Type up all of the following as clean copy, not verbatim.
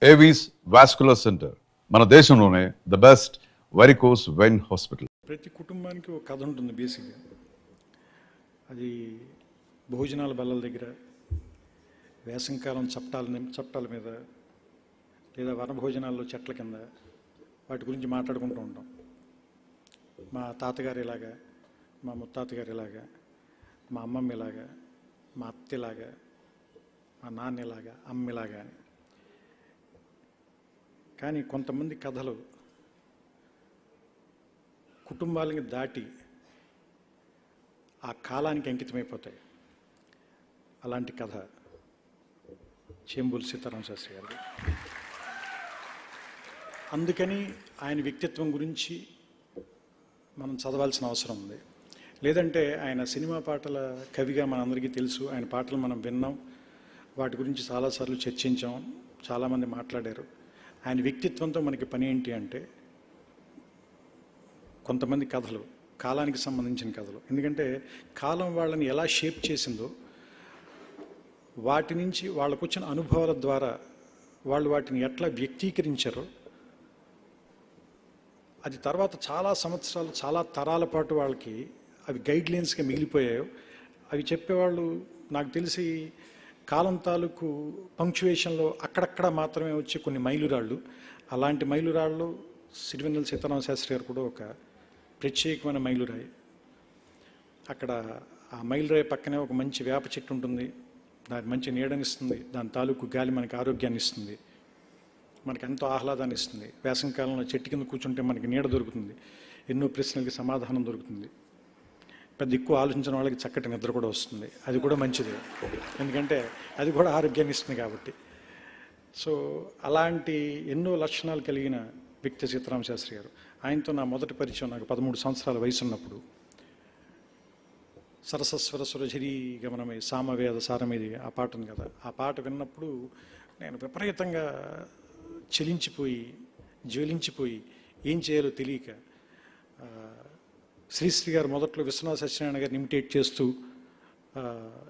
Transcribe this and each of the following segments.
Avis vascular centre మన దేశంలోనే the best varicose vein hospital. ప్రతి కుటుంబానికి ఒక కథ ఉంటుంది బేసిక్గా. అది భోజనాల బల్లల దగ్గర, వేసవికాలం చప్టాల మీద, లేదా వనభోజనాల్లో చెట్ల కింద వాటి గురించి మాట్లాడుకుంటూ ఉంటాం. మా తాతగారు ఇలాగా, మా ముత్తాతగారు ఇలాగా, మా అమ్మమ్మ ఇలాగా, మా అత్త ఇలాగా, మా నాన్న ఇలాగా, అమ్మ ఇలాగా అని. కానీ కొంతమంది కథలు కుటుంబాలని దాటి ఆ కాలానికి అంకితమైపోతాయి. అలాంటి కథ చేంబూరి సీతారామ శాస్త్రి గారిది. అందుకని ఆయన వ్యక్తిత్వం గురించి మనం చదవాల్సిన అవసరం ఉంది. లేదంటే ఆయన సినిమా పాటల కవిగా మనందరికీ తెలుసు. ఆయన పాటలు మనం విన్నాం, వాటి గురించి చాలాసార్లు చర్చించాం, చాలామంది మాట్లాడారు. ఆయన వ్యక్తిత్వంతో మనకి పని ఏంటి అంటే కొంతమంది కథలు, కాలానికి సంబంధించిన కథలు. ఎందుకంటే కాలం వాళ్ళని ఎలా షేప్ చేసిందో, వాటి నుంచి వాళ్ళకు వచ్చిన అనుభవాల ద్వారా వాళ్ళు వాటిని ఎట్లా వ్యక్తీకరించారో, అది తర్వాత చాలా సంవత్సరాలు, చాలా తరాల పాటు వాళ్ళకి అవి గైడ్లైన్స్గా మిగిలిపోయాయో. అవి చెప్పేవాళ్ళు నాకు తెలిసి కాలం తాలూకు పంక్చువేషన్లో అక్కడక్కడ మాత్రమే వచ్చే కొన్ని మైలురాళ్ళు. అలాంటి మైలురాళ్ళు సిరివెన్నెల సీతారామ శాస్త్రి గారు కూడా ఒక ప్రత్యేకమైన మైలురాయి. అక్కడ ఆ మైలురాయి పక్కనే ఒక మంచి వేప చెట్టు ఉంటుంది. దాని మంచి నీడనిస్తుంది, దాని తాలూకు గాలి మనకి ఆరోగ్యాన్ని ఇస్తుంది, మనకి ఎంతో ఆహ్లాదాన్ని ఇస్తుంది. వేసవికాలంలో చెట్టు కింద కూర్చుంటే మనకి నీడ దొరుకుతుంది, ఎన్నో ప్రశ్నలకి సమాధానం దొరుకుతుంది. పెద్ద ఎక్కువ ఆలోచించిన వాళ్ళకి చక్కటి నిద్ర కూడా వస్తుంది. అది కూడా మంచిది, ఎందుకంటే అది కూడా ఆరోగ్యాన్ని ఇస్తుంది కాబట్టి. సో అలాంటి ఎన్నో లక్షణాలు కలిగిన వ్యక్తి సీతారామ శాస్త్రి గారు. ఆయనతో నా మొదటి పరిచయం నాకు 13 సంవత్సరాల వయసు ఉన్నప్పుడు. సరసస్వర సురఝరీ గమనమై సామవేద సారమేది ఆ పాట ఉంది కదా, ఆ పాట విన్నప్పుడు నేను విపరీతంగా చలించిపోయి, జ్వలించిపోయి ఏం చేయాలో తెలియక, శ్రీశ్రీ గారు మొదట్లో విశ్వనాథ సత్యనారాయణ గారిని ఇమిటేట్ చేస్తూ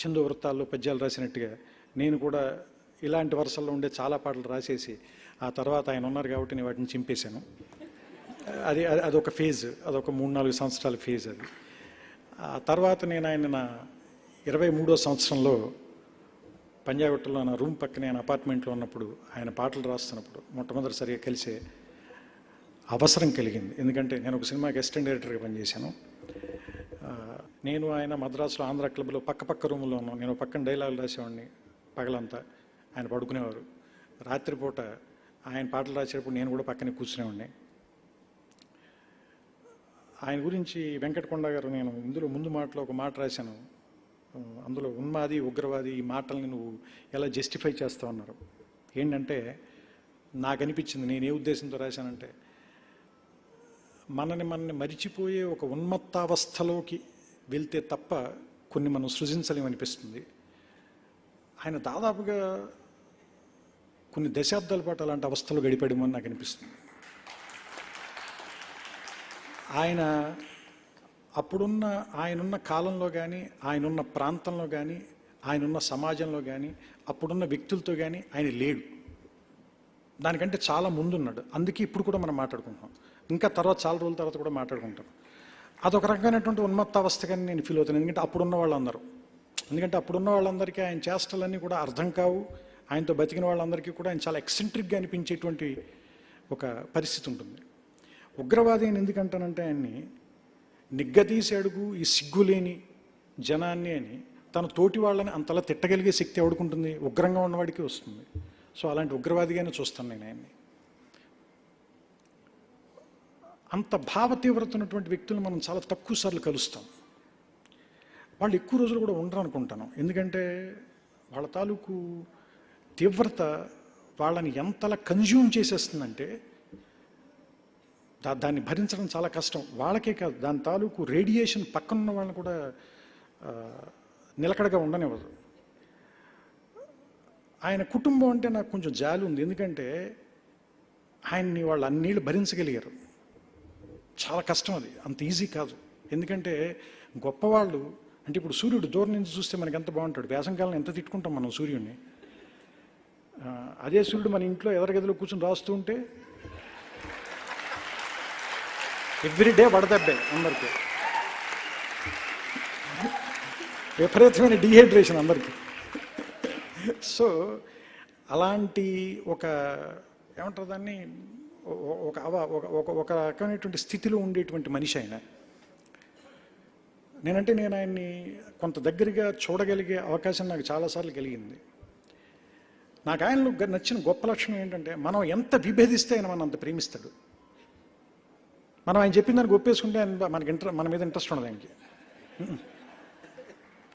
చందో వృత్తాల్లో పద్యాలు రాసినట్టుగా నేను కూడా ఇలాంటి వరుసల్లో ఉండే చాలా పాటలు రాసేసి, ఆ తర్వాత ఆయన ఉన్నారు కాబట్టి నేను వాటిని చింపేశాను. అదొక ఫేజ్, అదొక 3-4 సంవత్సరాల ఫేజ్ అది. ఆ తర్వాత నేను ఆయన నా 23వ సంవత్సరంలో పంజాగుట్టలో నా రూమ్ పక్కనే ఆయన అపార్ట్మెంట్లో ఉన్నప్పుడు ఆయన పాటలు రాస్తున్నప్పుడు మొట్టమొదటిసారిగా కలిసే అవసరం కలిగింది. ఎందుకంటే నేను ఒక సినిమాకి అసిస్టెంట్ డైరెక్టర్గా పనిచేశాను. నేను ఆయన మద్రాసులో ఆంధ్ర క్లబ్లో పక్క రూముల్లో ఉన్నాం. నేను పక్కన డైలాగులు రాసేవాడిని పగలంతా, ఆయన పడుకునేవారు. రాత్రిపూట ఆయన పాటలు రాసేటప్పుడు నేను కూడా పక్కనే కూర్చునేవాడిని. ఆయన గురించి వెంకటకొండ గారు, నేను ఇందులో ముందు మాటలో ఒక మాట రాశాను. అందులో ఉన్మాది, ఉగ్రవాది ఈ మాటల్ని నువ్వు ఎలా జస్టిఫై చేస్తావు అన్నారు. ఏంటంటే నాకు అనిపించింది, నేను ఏ ఉద్దేశంతో రాశానంటే, మనని మరిచిపోయే ఒక ఉన్మత్తావస్థలోకి వెళ్తే తప్ప కొన్ని మనం సృజించలేమనిపిస్తుంది. ఆయన దాదాపుగా కొన్ని దశాబ్దాల పాటు అలాంటి అవస్థలో గడిపాడేమని నాకు అనిపిస్తుంది. ఆయన ఆయనున్న కాలంలో కానీ, ఆయనున్న ప్రాంతంలో కానీ, ఆయనున్న సమాజంలో కానీ, అప్పుడున్న వ్యక్తులతో కానీ ఆయన లేడు. దానికంటే చాలా ముందున్నాడు. అందుకే ఇప్పుడు కూడా మనం మాట్లాడుకుంటున్నాం, ఇంకా తర్వాత చాలా రోజుల తర్వాత కూడా మాట్లాడుకుంటాం. అదొక రకమైనటువంటి ఉన్మత్తావస్థగానే నేను ఫీల్ అవుతాను. ఎందుకంటే అప్పుడున్న వాళ్ళందరికీ ఆయన చేష్టలన్నీ కూడా అర్థం కావు. ఆయనతో బతికిన వాళ్ళందరికీ కూడా ఆయన చాలా ఎక్సెంట్రిక్గా అనిపించేటువంటి ఒక పరిస్థితి ఉంటుంది. ఉగ్రవాది అని ఎందుకంటానంటే, ఆయన్ని నిగ్గదీసి అడుగు ఈ సిగ్గులేని జనాన్ని అని తన తోటి వాళ్ళని అంతలా తిట్టగలిగే శక్తి ఎవడుకుంటుంది? ఉగ్రంగా ఉన్నవాడికి వస్తుంది. సో అలాంటి ఉగ్రవాదిగానే చూస్తాను నేను ఆయన్ని. అంత భావ తీవ్రత ఉన్నటువంటి వ్యక్తులను మనం చాలా తక్కువ సార్లు కలుస్తాం. వాళ్ళు ఎక్కువ రోజులు కూడా ఉండరు అనుకుంటాను. ఎందుకంటే వాళ్ళ తాలూకు తీవ్రత వాళ్ళని ఎంతలా కన్జ్యూమ్ చేసేస్తుందంటే దాన్ని భరించడం చాలా కష్టం. వాళ్ళకే కాదు, దాని తాలూకు రేడియేషన్ పక్కనున్న వాళ్ళని కూడా నిలకడగా ఉండనివ్వదు. ఆయన కుటుంబం అంటే నాకు కొంచెం జాలి ఉంది. ఎందుకంటే ఆయన్ని వాళ్ళు అన్నేళ్ళు భరించగలిగారు. చాలా కష్టం, అది అంత ఈజీ కాదు. ఎందుకంటే గొప్పవాళ్ళు అంటే ఇప్పుడు సూర్యుడు దూరం నుంచి చూస్తే మనకి ఎంత బాగుంటాడు. వేసవికాలం ఎంత తిట్టుకుంటాం మనం సూర్యుడిని. అదే సూర్యుడు మన ఇంట్లో ఎదరగదిలో కూర్చొని రాస్తూ ఉంటే ఎవ్రీడే వడదెబ్బే అందరికీ, విపరీతమైన డిహైడ్రేషన్ అందరికీ. సో అలాంటి ఒక ఏమంటారు దాన్ని, ఒక రకమైనటువంటి స్థితిలో ఉండేటువంటి మనిషి ఆయన. నేను ఆయన్ని కొంత దగ్గరగా చూడగలిగే అవకాశం నాకు చాలాసార్లు కలిగింది. నాకు ఆయనలో నచ్చిన గొప్ప లక్షణం ఏంటంటే, మనం ఎంత విభేదిస్తే ఆయన మనం అంత ప్రేమిస్తాడు. మనం ఆయన చెప్పిన దానికి ఒప్పేసుకుంటే ఆయన మన మీద ఇంట్రెస్ట్ ఉండదు ఆయనకి.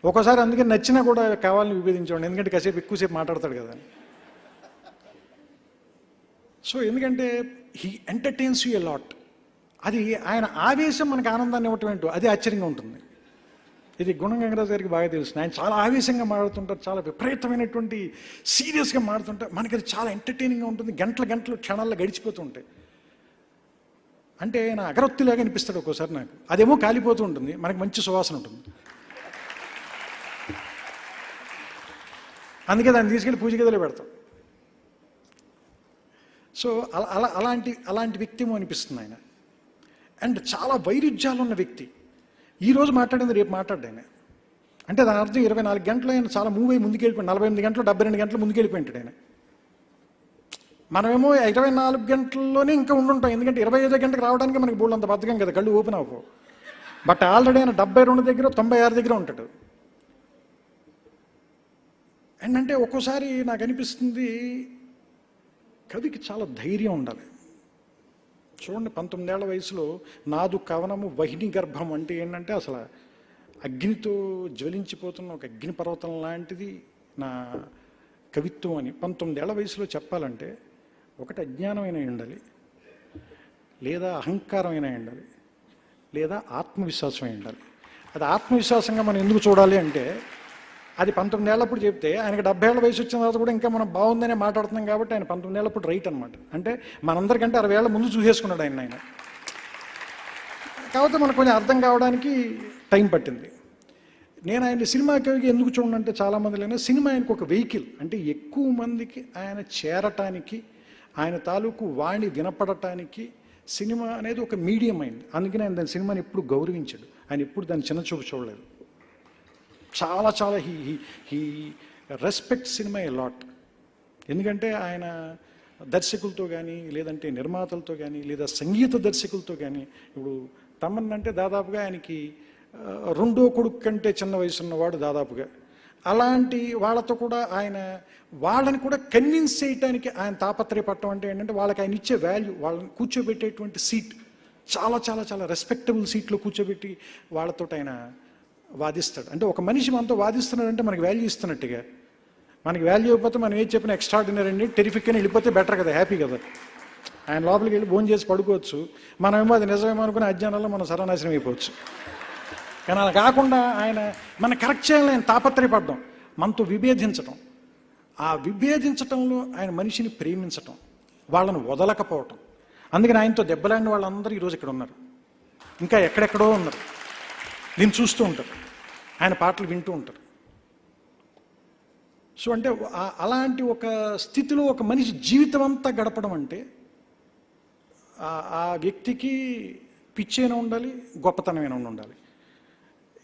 ఒక్కోసారి అందుకే నచ్చినా కూడా కావాలని విభేదించేవాడు, ఎందుకంటే కాసేపు ఎక్కువసేపు మాట్లాడతాడు కదా. సో ఎందుకంటే he entertains you a lot. అది ఆయన ఆవేశం మనకు ఆనందాన్ని ఇవ్వటం ఏంటో అది ఆశ్చర్యంగా ఉంటుంది. ఇది గుణం గంగరాజు గారికి బాగా తెలుస్తుంది. ఆయన చాలా ఆవేశంగా మాట్లాడుతుంటారు, చాలా విపరీతమైనటువంటి సీరియస్గా మాట్లాడుతుంటారు. మనకి అది చాలా ఎంటర్టైనింగ్గా ఉంటుంది. గంటలు క్షణాల్లో గడిచిపోతూ ఉంటాయి. అంటే ఆయన అగరొత్తిలాగా అనిపిస్తాడు ఒక్కోసారి నాకు. అదేమో కాలిపోతూ ఉంటుంది, మనకి మంచి సువాసన ఉంటుంది. అందుకే దాన్ని తీసుకెళ్ళి పూజ గదిలో పెడతాం. సో అలాంటి వ్యక్తిమో అనిపిస్తుంది ఆయన. అండ్ చాలా వైరుధ్యాలు ఉన్న వ్యక్తి. ఈరోజు మాట్లాడింది రేపు మాట్లాడ్డా ఆయన. అంటే దాని అర్థం 24 గంటలు ఆయన చాలా మూవ్ అయ్యి ముందుకెళ్ళిపోయాడు. 48 గంటలు 72 గంటలు ముందుకెళ్ళిపోయింటాడు ఆయన. మనమేమో 24 గంటల్లోనే ఇంకా ఉండుంటాం, ఎందుకంటే 25 గంటలకు రావడానికి మనకి బోల్డ్ అంత బద్ధకం కదా, కళ్ళు ఓపెన్ అవ్వవు. బట్ ఆల్రెడీ ఆయన 72 దగ్గర 96 దగ్గర ఉంటాడు. అండ్ అంటే ఒక్కోసారి నాకు అనిపిస్తుంది కవికి చాలా ధైర్యం ఉండాలి. చూడండి, 19 ఏళ్ల వయసులో నాదు కవనము వహిని గర్భం అంటే ఏంటంటే అసలు అగ్నితో జ్వలించిపోతున్న ఒక అగ్ని పర్వతం లాంటిది నా కవిత్వం అని 19 ఏళ్ల వయసులో చెప్పాలంటే ఒకటి అజ్ఞానమైన ఉండాలి, లేదా అహంకారమైన ఉండాలి, లేదా ఆత్మవిశ్వాసమే ఉండాలి. అది ఆత్మవిశ్వాసంగా మనం ఎందుకు చూడాలి అంటే, అది 19 ఏళ్ళప్పుడు చెప్తే ఆయనకి 70 ఏళ్ళ వయసు వచ్చిన తర్వాత కూడా ఇంకా మనం బాగుందనే మాట్లాడుతున్నాం కాబట్టి ఆయన 19 ఏళ్ళప్పుడు రైట్ అనమాట. అంటే మనందరికంటే 60 ఏళ్ళ ముందు చూసేసుకున్నాడు ఆయన. కాకపోతే మనకు కొంచెం అర్థం కావడానికి టైం పట్టింది. నేను ఆయన సినిమా కవికి ఎందుకు చూడంటే, చాలామందిలో సినిమా ఆయనకు ఒక వెహికల్. అంటే ఎక్కువ మందికి ఆయన చేరటానికి, ఆయన తాలూకు వాణి వినపడటానికి సినిమా అనేది ఒక మీడియం అయింది. అందుకని ఆయన దాని సినిమాని ఎప్పుడు గౌరవించాడు. ఆయన ఎప్పుడు దాన్ని చిన్న చూపు చూడలేదు. చాలా he respect cinema a lot. ఎందుకంటే ఆయన దర్శకులతో కానీ, లేదంటే నిర్మాతలతో కానీ, లేదా సంగీత దర్శకులతో కానీ, ఇప్పుడు తమన్ అంటే దాదాపుగా ఆయనకి 2వ కొడుకు కంటే చిన్న వయసు ఉన్నవాడు దాదాపుగా. అలాంటి వాళ్ళతో కూడా ఆయన వాళ్ళని కూడా కన్విన్స్ చేయడానికి ఆయన తాపత్రయపడటం అంటే ఏంటంటే, వాళ్ళకి ఆయన ఇచ్చే వాల్యూ, వాళ్ళని కూర్చోబెట్టేటువంటి సీట్ చాలా రెస్పెక్టబుల్ సీట్లో కూర్చోబెట్టి వాళ్ళతో ఆయన వాదిస్తాడు. అంటే ఒక మనిషి మనతో వాదిస్తున్నాడంటే మనకి వాల్యూ ఇస్తున్నట్టుగా. మనకి వాల్యూ ఇవ్వకపోతే మనం ఏం చెప్పినా ఎక్స్ట్రాడినరీ అండి, టెరిఫిక్ అని వెళ్ళిపోతే బెటర్ కదా, హ్యాపీ కదా. ఆయన లోపలికి వెళ్ళి భోజనం చేసి పడుకోవచ్చు, మనమేమో అది నిజమేమో అనుకుని అజ్ఞానంలో మనం సర్వనాశనం అయిపోవచ్చు. కానీ అలా కాకుండా ఆయన మన కరెక్ట్ చేయాలని ఆయన తాపత్రయపడడం, మనతో విభేదించటం, ఆ విభేదించటంలో ఆయన మనిషిని ప్రేమించటం, వాళ్ళను వదలకపోవటం. అందుకని ఆయనతో దెబ్బలాడిన వాళ్ళందరూ ఈరోజు ఇక్కడ ఉన్నారు, ఇంకా ఎక్కడెక్కడో ఉన్నారు. దీన్ని చూస్తూ ఉంటారు, ఆయన పాటలు వింటూ ఉంటారు. సో అంటే అలాంటి ఒక స్థితిలో ఒక మనిషి జీవితం అంతా గడపడం అంటే ఆ వ్యక్తికి పిచ్చైనా ఉండాలి, గొప్పతనమైనా ఉండాలి.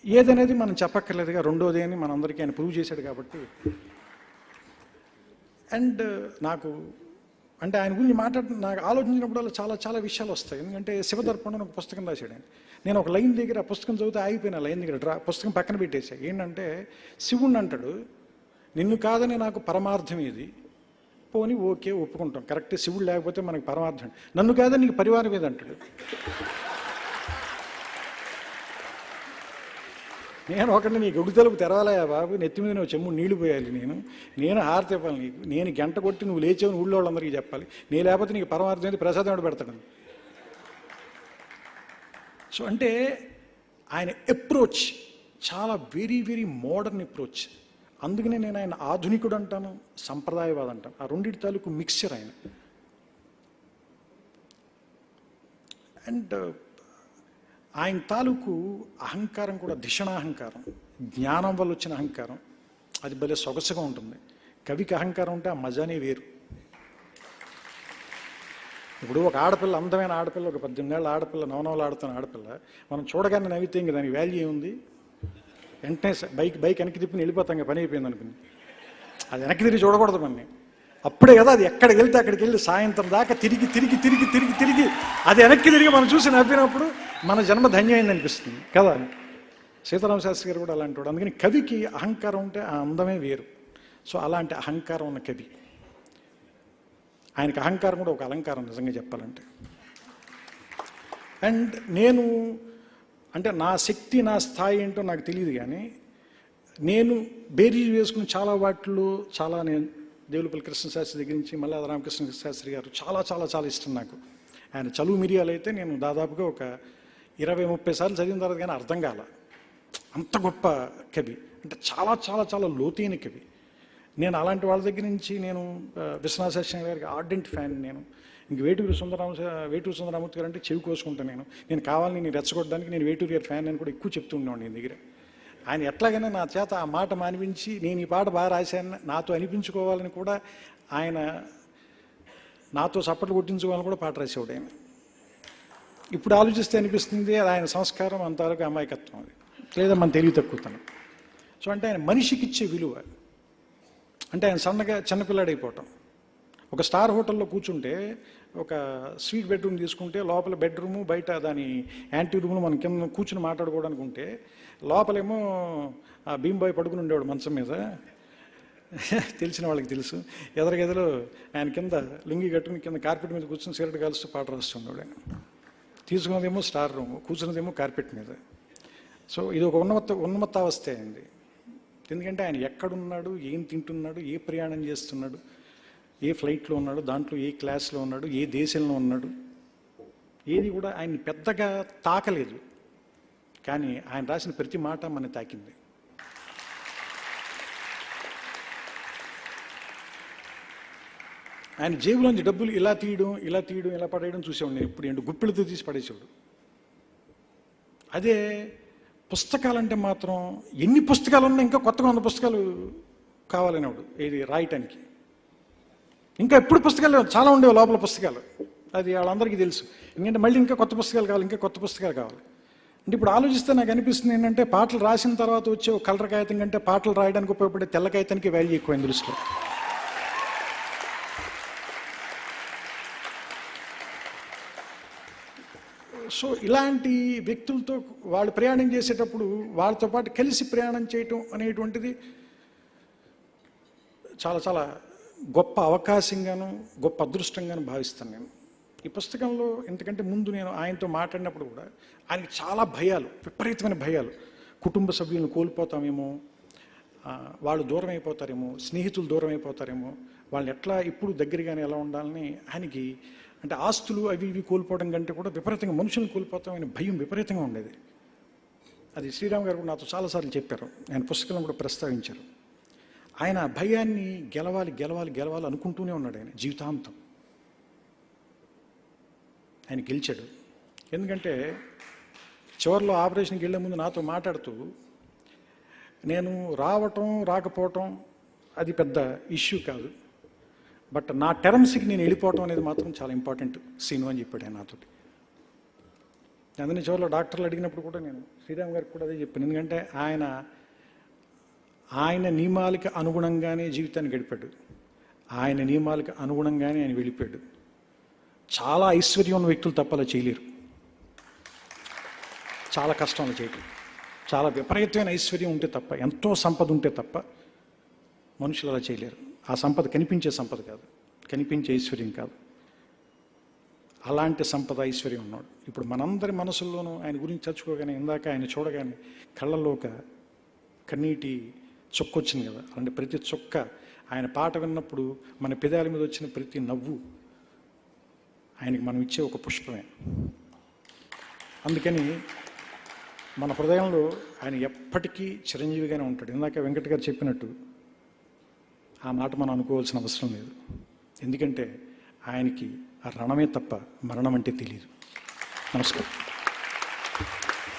ఏదనేది మనం చెప్పక్కర్లేదుగా, రెండోది అని మనందరికీ ఆయన ప్రూవ్ చేశాడు కాబట్టి. అండ్ నాకు అంటే ఆయన గురించి నాకు ఆలోచించినప్పుడు చాలా విషయాలు వస్తాయి. ఎందుకంటే శివదర్పణం ఒక పుస్తకం రాశాడు ఆయన. నేను ఒక లైన్ దగ్గర ఆ పుస్తకం చదివితే ఆగిపోయిన లైన్ దగ్గర పుస్తకం పక్కన పెట్టేసా. ఏంటంటే శివుణ్ణి అంటాడు, నిన్ను కాదని నాకు పరమార్థం ఇది, పోని ఓకే ఒప్పుకుంటాం, కరెక్టే, శివుడు లేకపోతే మనకు పరమార్థం. నన్ను కాదని నీకు పరివారం ఏది అంటాడు. నేను ఒకటి నీకు గుడి తలుపు తెరవాలయా బాబు, నెత్తి మీద నువ్వు చెమ్ము నీళ్లు పోయాలి, నేను హారతి ఇవ్వాలి నీకు, నేను గంట కొట్టి నువ్వు లేచావు ఊళ్ళో వాళ్ళందరికీ చెప్పాలి, నేను లేకపోతే నీకు పరమార్థం ఏంటి, ప్రసాదం ఎవడు పెడతాడు. సో అంటే ఆయన అప్రోచ్ చాలా వెరీ మోడర్న్ అప్రోచ్. అందుకనే నేను ఆయన ఆధునికుడు అంటాను, సంప్రదాయవాది అంటాను. ఆ రెండింటి తాలూకు మిక్స్చర్ ఆయన. అండ్ ఆయన తాలూకు అహంకారం కూడా ధిషణాహంకారం, జ్ఞానం వల్ల వచ్చిన అహంకారం, అది భలే సొగసుగా ఉంటుంది. కవికి అహంకారం ఉంటే ఆ మజానే వేరు. ఇప్పుడు ఒక ఆడపిల్ల, అందమైన ఆడపిల్ల, ఒక 18 ఏళ్ళ ఆడపిల్ల, నవనవలు ఆడుతున్న ఆడపిల్ల, మనం చూడగానే నవ్వితే ఇంక దానికి వాల్యూ ఏముంది? వెంటనే బైక్ వెనక్కి తిప్పి వెళ్ళిపోతాం, ఇంకా పని అయిపోయింది అనుకుని. అది వెనక్కి తిరిగి చూడకూడదు మనని. అప్పుడే కదా అది ఎక్కడికి వెళ్తే అక్కడికి వెళ్ళి సాయంత్రం దాకా తిరిగి తిరిగి తిరిగి తిరిగి తిరిగి అది వెనక్కి తిరిగి మనం చూసి నవ్వినప్పుడు మన జన్మ ధన్యమైంది అనిపిస్తుంది కదా. సీతారామ శాస్త్రి గారు కూడా అలాంటి వాడు. అందుకని కవికి అహంకారం ఉంటే ఆ అందమే వేరు. సో అలాంటి అహంకారం ఉన్న కవి. ఆయనకి అహంకారం కూడా ఒక అలంకారం నిజంగా చెప్పాలంటే. అండ్ నేను అంటే నా శక్తి, నా స్థాయి ఏంటో నాకు తెలియదు, కానీ నేను బేరీజు వేసుకుని చాలా వాటిలో చాలా నేను దేవులపల్లి కృష్ణశాస్త్రి దగ్గర నుంచి మల్లాది రామకృష్ణ శాస్త్రి గారు చాలా చాలా చాలా ఇష్టం నాకు. ఆయన చలువు మిరియాలు అయితే నేను దాదాపుగా ఒక 20-30 సార్లు చదివిన తర్వాత కానీ అర్థం కాల. అంత గొప్ప కవి, అంటే చాలా చాలా చాలా లోతైన కవి. నేను అలాంటి వాళ్ళ దగ్గర నుంచి నేను విశ్వనాథ సత్యనారాయణ గారికి ఆర్డెంట్ ఫ్యాన్. నేను ఇంక వేటూరి సుందరరామూర్తి గారు అంటే చెవి కోసుకుంటాను. నేను కావాలని నేను రెచ్చగొట్టడానికి నేను వేటూరి గారి ఫ్యాన్ అని కూడా ఎక్కువ చెప్తూ ఉండేవాడిని నేను దగ్గర. ఆయన ఎట్లాగైనా నా చేత ఆ మాట మానిపించి నేను ఈ పాట బాగా రాశాను నాతో అనిపించుకోవాలని కూడా ఆయన నాతో చప్పట్లు కొట్టించుకోవాలని కూడా పాట రాసేవాడు ఆయన. ఇప్పుడు ఆలోచిస్తే అనిపిస్తుంది అది ఆయన సంస్కారం, అంతవరకు అమాయకత్వం, అది లేదా మన తెలివి తక్కువతనం. సో అంటే ఆయన మనిషికి ఇచ్చే విలువ, అంటే ఆయన సన్నగా చిన్నపిల్లాడైపోవటం. ఒక స్టార్ హోటల్లో కూర్చుంటే ఒక స్వీట్ బెడ్రూమ్ తీసుకుంటే లోపల బెడ్రూము, బయట దాని యాంటీ రూమ్లో మనం కింద కూర్చుని మాట్లాడుకోవడానికి ఉంటే, లోపలేమో ఆ భీంబాయ్ పడుకుని ఉండేవాడు మంచం మీద, తెలిసిన వాళ్ళకి తెలుసు. ఎదరగెదలో ఆయన కింద లుంగి కట్టుకుని కింద కార్పెట్ మీద కూర్చుని సిగరెట్ కాలుస్తూ పాట రాస్తుండేవాడు ఆయన. తీసుకున్నదేమో స్టార్ రూమ్, కూర్చున్నదేమో కార్పెట్ మీద. సో ఇది ఒక ఉన్నమత్తావస్థ అయింది. ఎందుకంటే ఆయన ఎక్కడున్నాడు, ఏం తింటున్నాడు, ఏ ప్రయాణం చేస్తున్నాడు, ఏ ఫ్లైట్లో ఉన్నాడు, దాంట్లో ఏ క్లాస్లో ఉన్నాడు, ఏ దేశంలో ఉన్నాడు, ఏది కూడా ఆయన పెద్దగా తాకలేదు. కానీ ఆయన రాసిన ప్రతి మాట మన తాకింది. ఆయన జేబులోంచి డబ్బులు ఇలా తీయడం ఇలా పడేయడం చూసేవాడు నేను ఇప్పుడు. ఏంటో గుప్పిలతో తీసి పడేసేవాడు. అదే పుస్తకాలంటే మాత్రం ఎన్ని పుస్తకాలు ఉన్నా ఇంకా కొత్తగా ఉన్న పుస్తకాలు కావాలనేవాడు, ఇది రాయటానికి. ఇంకా ఎప్పుడు పుస్తకాలు చాలా ఉండేవి లోపల పుస్తకాలు, అది వాళ్ళందరికీ తెలుసు. ఎందుకంటే మళ్ళీ ఇంకా కొత్త పుస్తకాలు కావాలి, ఇంకా కొత్త పుస్తకాలు కావాలి. అంటే ఇప్పుడు ఆలోచిస్తే నాకు అనిపిస్తుంది ఏంటంటే, పాటలు రాసిన తర్వాత వచ్చే ఒక కలర్ కాగితం కంటే పాటలు రాయడానికి ఉపయోగపడే తెల్ల కాగితానికి వాల్యూ ఎక్కువైంది దృష్టిలో. సో ఇలాంటి వ్యక్తులతో వాళ్ళు ప్రయాణం చేసేటప్పుడు వాళ్ళతో పాటు కలిసి ప్రయాణం చేయటం అనేటువంటిది చాలా చాలా గొప్ప అవకాశంగాను, గొప్ప అదృష్టంగాను భావిస్తాను నేను. ఈ పుస్తకంలో ఇంతకంటే ముందు నేను ఆయనతో మాట్లాడినప్పుడు కూడా ఆయనకి చాలా భయాలు, విపరీతమైన భయాలు. కుటుంబ సభ్యులను కోల్పోతామేమో, వాళ్ళు దూరం అయిపోతారేమో, స్నేహితులు దూరం అయిపోతారేమో, వాళ్ళని ఎట్లా ఇప్పుడు దగ్గరగానే ఎలా ఉండాలని ఆయనకి, అంటే ఆస్తులు అవి ఇవి కోల్పోవడం కంటే కూడా విపరీతంగా మనుషులను కోల్పోతామని భయం విపరీతంగా ఉండేది. అది శ్రీరామ్ గారు కూడా నాతో చాలాసార్లు చెప్పారు, ఆయన పుస్తకంలో కూడా ప్రస్తావించారు. ఆయన భయాన్ని గెలవాలి గెలవాలి గెలవాలి అనుకుంటూనే ఉన్నాడు ఆయన జీవితాంతం. ఆయన గెలిచాడు. ఎందుకంటే చివరిలో ఆపరేషన్కి వెళ్ళే ముందు నాతో మాట్లాడుతూ, నేను రావటం రాకపోవటం అది పెద్ద ఇష్యూ కాదు, బట్ నా టర్మ్స్కి నేను వెళ్ళిపోవటం అనేది మాత్రం చాలా ఇంపార్టెంట్ సీను అని చెప్పాడు ఆయన నాతో. అందుకని చివరిలో డాక్టర్లు అడిగినప్పుడు కూడా నేను శ్రీరామ్ గారికి కూడా అదే చెప్పాను. ఎందుకంటే ఆయన నియమాలకు అనుగుణంగానే జీవితాన్ని గడిపాడు, ఆయన నియమాలకు అనుగుణంగానే ఆయన వెళ్ళిపోయాడు. చాలా ఐశ్వర్యం ఉన్న వ్యక్తులు తప్ప అలా చేయలేరు, చాలా కష్టం అలా చేయటం. చాలా విపరీతమైన ఐశ్వర్యం ఉంటే తప్ప, ఎంతో సంపద ఉంటే తప్ప మనుషులు అలా చేయలేరు. ఆ సంపద కనిపించే సంపద కాదు, కనిపించే ఐశ్వర్యం కాదు. అలాంటి సంపద ఐశ్వర్యం ఉన్నాడు. ఇప్పుడు మనందరి మనసుల్లోనూ ఆయన గురించి చర్చుకోగానే, ఇందాక ఆయన చూడగానే కళ్ళల్లో ఒక కన్నీటి చుక్క వచ్చింది కదా, అలాంటి ప్రతి చుక్క, ఆయన పాట విన్నప్పుడు మన పెదాల మీద వచ్చిన ప్రతి నవ్వు ఆయనకి మనం ఇచ్చే ఒక పుష్పమే. అందుకని మన హృదయంలో ఆయన ఎప్పటికీ చిరంజీవిగానే ఉంటాడు. ఇందాక వెంకట గారు చెప్పినట్టు ఆ మాట మనం అనుకోవాల్సిన అవసరం లేదు. ఎందుకంటే ఆయనకి ఆ రణమే తప్ప మరణం అంటే తెలియదు. నమస్కారం.